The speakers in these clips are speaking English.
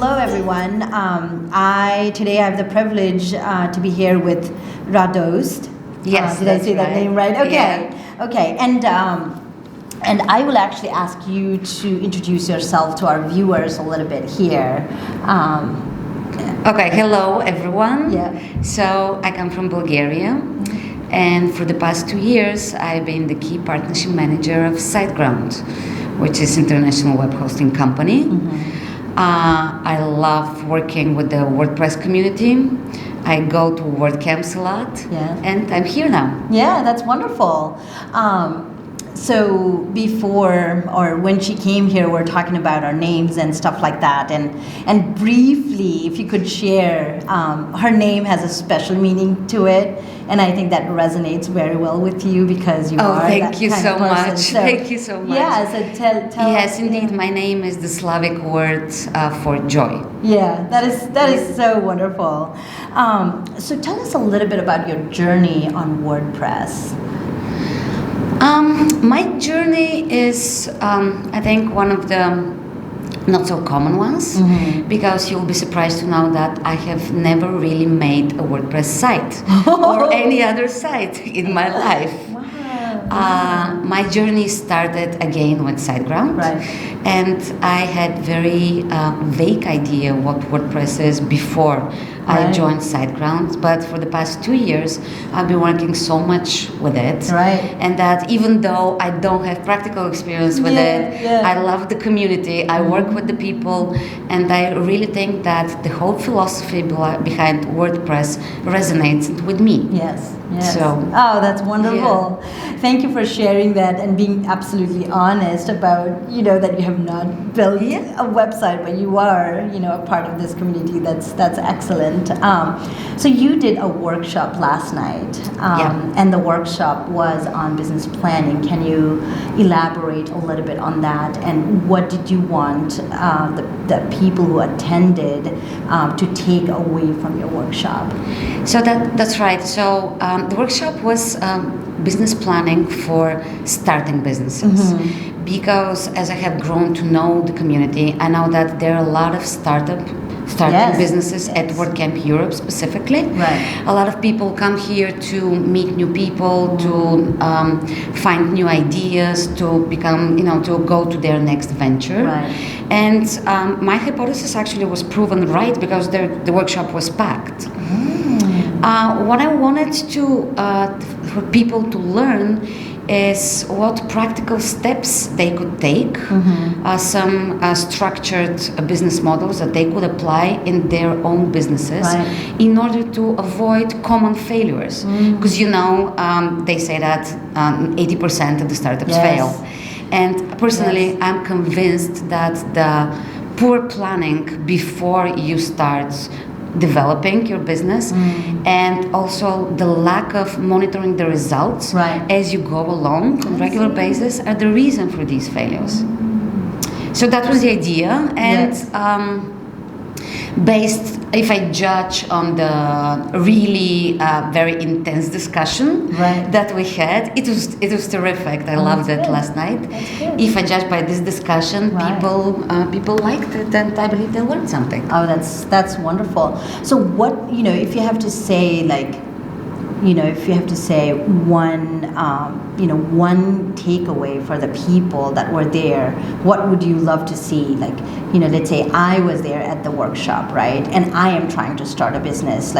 Hello, everyone. Today I have the privilege to be here with Radost. Yes, did I say that name right? Okay, yeah. okay. And I will actually ask you to introduce yourself to our viewers a little bit here. Okay, hello everyone. Yeah. So I come from Bulgaria, and for the past 2 years I've been the key partnership manager of SiteGround, which is international web hosting company. I love working with the WordPress community. I go to WordCamps a lot, and I'm here now. Yeah, that's wonderful. So before or when she came here, we're talking about our names and stuff like that. And briefly, if you could share, her name has a special meaning to it. And I think that resonates very well with you because you are that kind of person. Thank you so much. Thank you so much. Yeah, so tell Yes, us, indeed. My name is the Slavic word for joy. Yeah, that is so wonderful. So tell us a little bit about your journey on WordPress. My journey is, I think, one of the not so common ones, because you'll be surprised to know that I have never really made a WordPress site or any other site in my life. My journey started again with SiteGround, and I had very vague idea what WordPress is before I joined SiteGround. But for the past 2 years, I've been working so much with it, and that even though I don't have practical experience with it, I love the community. I work with the people, and I really think that the whole philosophy behind WordPress resonates with me. Yes. So, that's wonderful. Thank you for sharing that and being absolutely honest about, that you have not built a website, but you are, a part of this community. That's excellent. So you did a workshop last night, and the workshop was on business planning. Can you elaborate a little bit on that, and what did you want the people who attended to take away from your workshop? So that's right. So the workshop was business planning for starting businesses. Because as I have grown to know the community, I know that there are a lot of starting businesses at WordCamp Europe specifically. A lot of people come here to meet new people, to find new ideas, to become, to go to their next venture. And my hypothesis actually was proven right because the workshop was packed. What I wanted for people to learn is what practical steps they could take, some structured business models that they could apply in their own businesses in order to avoid common failures. Because they say that 80% of the startups fail. And personally, I'm convinced that the poor planning before you start developing your business, and also the lack of monitoring the results as you go along on a regular basis are the reason for these failures. So that was the idea, and based, if I judge on the really very intense discussion that we had, it was terrific. I loved it last night. If I judge by this discussion, people liked it, and I believe they learned something. Oh, that's wonderful. So what, if you have to say, one takeaway for the people that were there, what would you love to see? Let's say I was there at the workshop, and I am trying to start a business.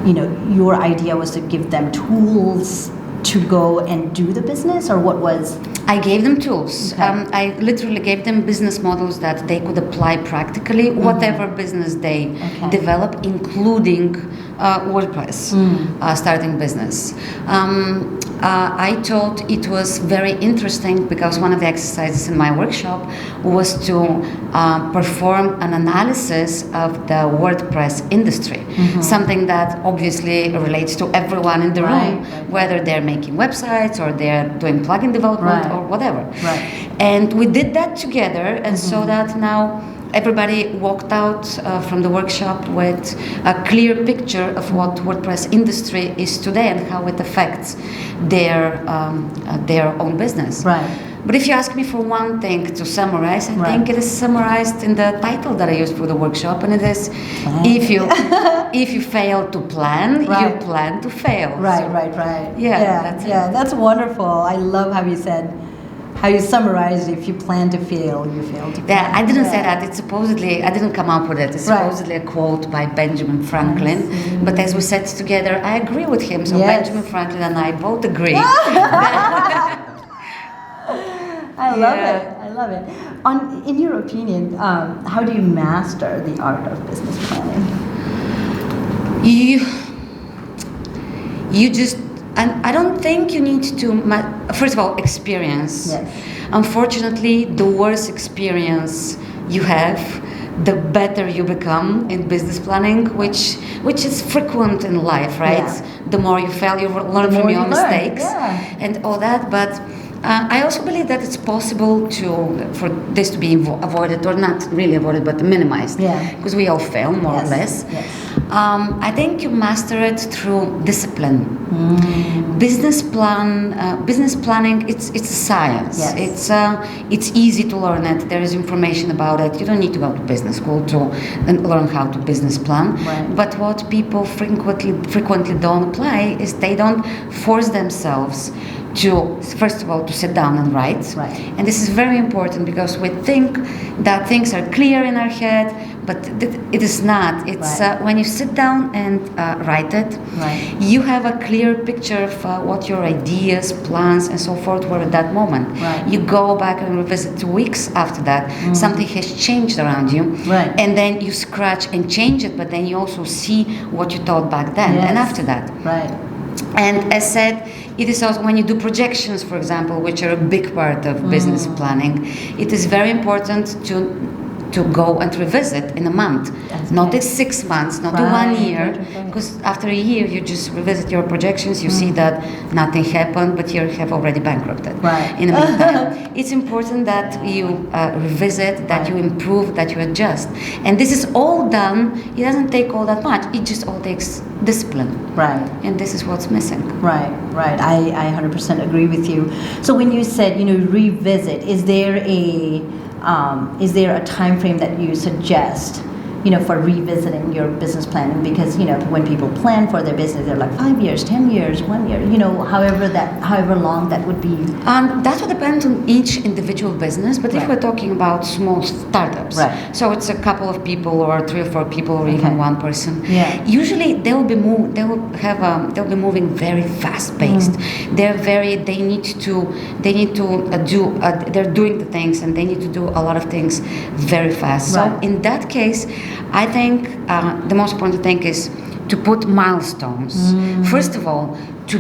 Your idea was to give them tools to go and do the business, or what was? I gave them tools. I literally gave them business models that they could apply practically, whatever business they develop, including WordPress, starting business. I thought it was very interesting because one of the exercises in my workshop was to perform an analysis of the WordPress industry, something that obviously relates to everyone in the room, whether they're making websites or they're doing plugin development or whatever. And we did that together, and so that now everybody walked out from the workshop with a clear picture of what WordPress industry is today and how it affects their own business. But if you ask me for one thing to summarize, I think it is summarized in the title that I used for the workshop, and it is, if you fail to plan, you plan to fail. Right. Yeah, that's wonderful. I love how you summarized, if you plan to fail, you fail to plan. Yeah, I didn't say that. It's supposedly, I didn't come up with it. It's supposedly a quote by Benjamin Franklin. But as we said together, I agree with him. So Benjamin Franklin and I both agree. I love it. In your opinion, how do you master the art of business planning? You just, and I don't think you need to, first of all, experience. Yes. Unfortunately, the worse experience you have, the better you become in business planning, which is frequent in life, right? Yeah. The more you fail, you learn from your mistakes and all that. But I also believe that it's possible for this to be avoided, or not really avoided, but minimized. Yeah. Because we all fail, more or less. Yes. I think you master it through discipline. Business planning, it's a science. Yes. It's easy to learn it. There is information about it. You don't need to go to business school to learn how to business plan. Right. But what people frequently don't apply is they don't force themselves to, first of all, to sit down and write. Right. And this is very important, because we think that things are clear in our head, but it is not. It's when you sit down and write it, you have a clear picture of what your ideas, plans, and so forth were at that moment. Right. You go back and revisit 2 weeks after that. Something has changed around you, and then you scratch and change it, but then you also see what you thought back then and after that. Right. And as said, it is also when you do projections, for example, which are a big part of business planning, it is very important to go and revisit in a month. Not in 6 months, not in 1 year, because after a year you just revisit your projections, you see that nothing happened, but you have already bankrupted. In the meantime, it's important that you revisit, that you improve, that you adjust. And this is all done, it doesn't take all that much, it just all takes discipline. And this is what's missing. Right. I 100% agree with you. So when you said, revisit, is there a time frame that you suggest, for revisiting your business planning? Because, when people plan for their business, they're like 5 years, 10 years, 1 year, however long that would be. That would depend on each individual business, but if we're talking about small startups, so it's a couple of people or 3 or 4 people or even one person. Usually they'll be moving very fast paced. They're doing the things, and they need to do a lot of things very fast. So in that case, I think the most important thing is to put milestones. First of all, to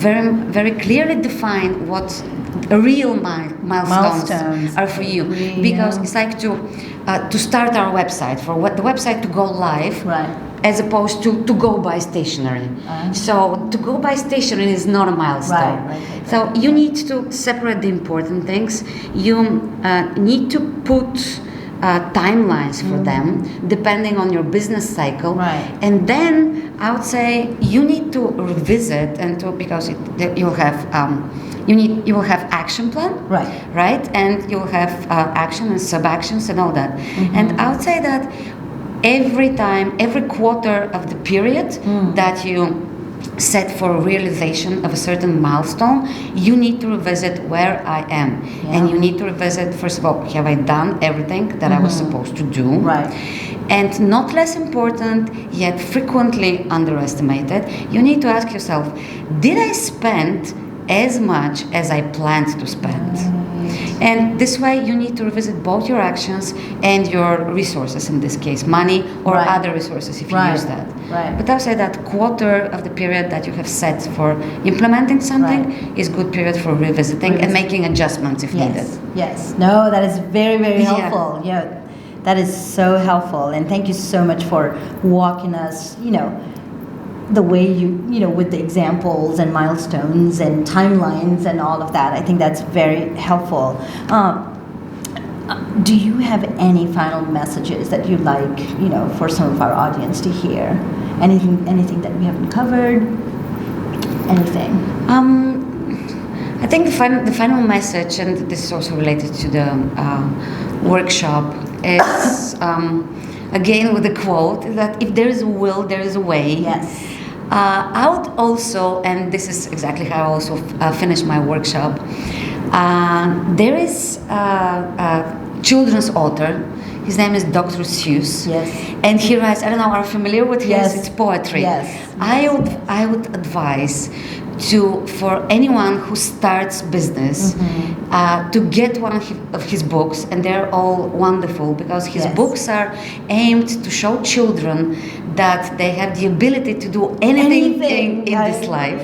very, very clearly define what real milestones are for you. Because it's like to start our website, for the website to go live, as opposed to go buy stationery. So to go buy stationery is not a milestone. So you need to separate the important things. You need to put timelines for them, depending on your business cycle, and then I would say you need to revisit because you will have action plan, right, and you will have action and sub actions and all that, and I would say that every quarter of the period that you set for realization of a certain milestone, you need to revisit where I am. And you need to revisit, first of all, have I done everything that I was supposed to do? And not less important, yet frequently underestimated, you need to ask yourself, did I spend as much as I planned to spend? And this way you need to revisit both your actions and your resources, in this case money or other resources if you use that. But I'll say that quarter of the period that you have set for implementing something is good period for revisiting and making adjustments if needed. No, that is very, very helpful. That is so helpful, and thank you so much for walking us, the way you with the examples and milestones and timelines and all of that. I think that's very helpful. Do you have any final messages that you'd like, for some of our audience to hear? Anything that we haven't covered? Anything? I think the final message, and this is also related to the workshop, is again with the quote that if there is a will, there is a way. Yes. I would also, and this is exactly how I also finished my workshop. There is a children's author. His name is Dr. Seuss. Yes. And he writes, I don't know, are you familiar with his? Yes. It's poetry. Yes. I would advise for anyone who starts business to get one of his books, and they're all wonderful because his books are aimed to show children that they have the ability to do anything in this life.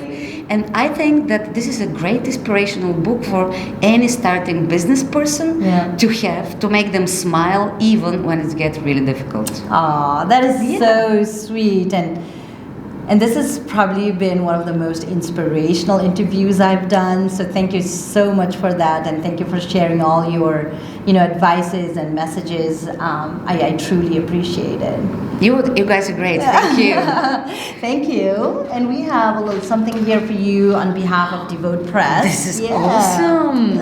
And I think that this is a great inspirational book for any starting business person to make them smile even when it gets really difficult. Oh, that is so sweet. And this has probably been one of the most inspirational interviews I've done. So thank you so much for that, and thank you for sharing all your, advices and messages. I truly appreciate it. You guys are great. Thank you. Thank you. And we have a little something here for you on behalf of DevotePress. This is awesome.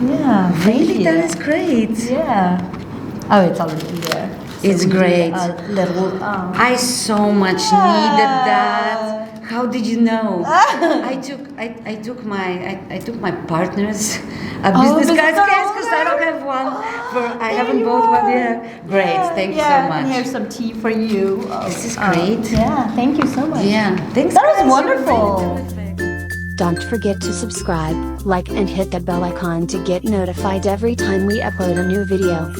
Yeah. Really, that is great. Yeah. Oh, it's already in there. So it's great. I so much needed that. How did you know? I took my partner's business card case because I don't have one. I haven't bought one yet. Great, thank you so much. And here's some tea for you. This is great. Thank you so much. Yeah, thanks. That was wonderful. Don't forget to subscribe, like and hit that bell icon to get notified every time we upload a new video.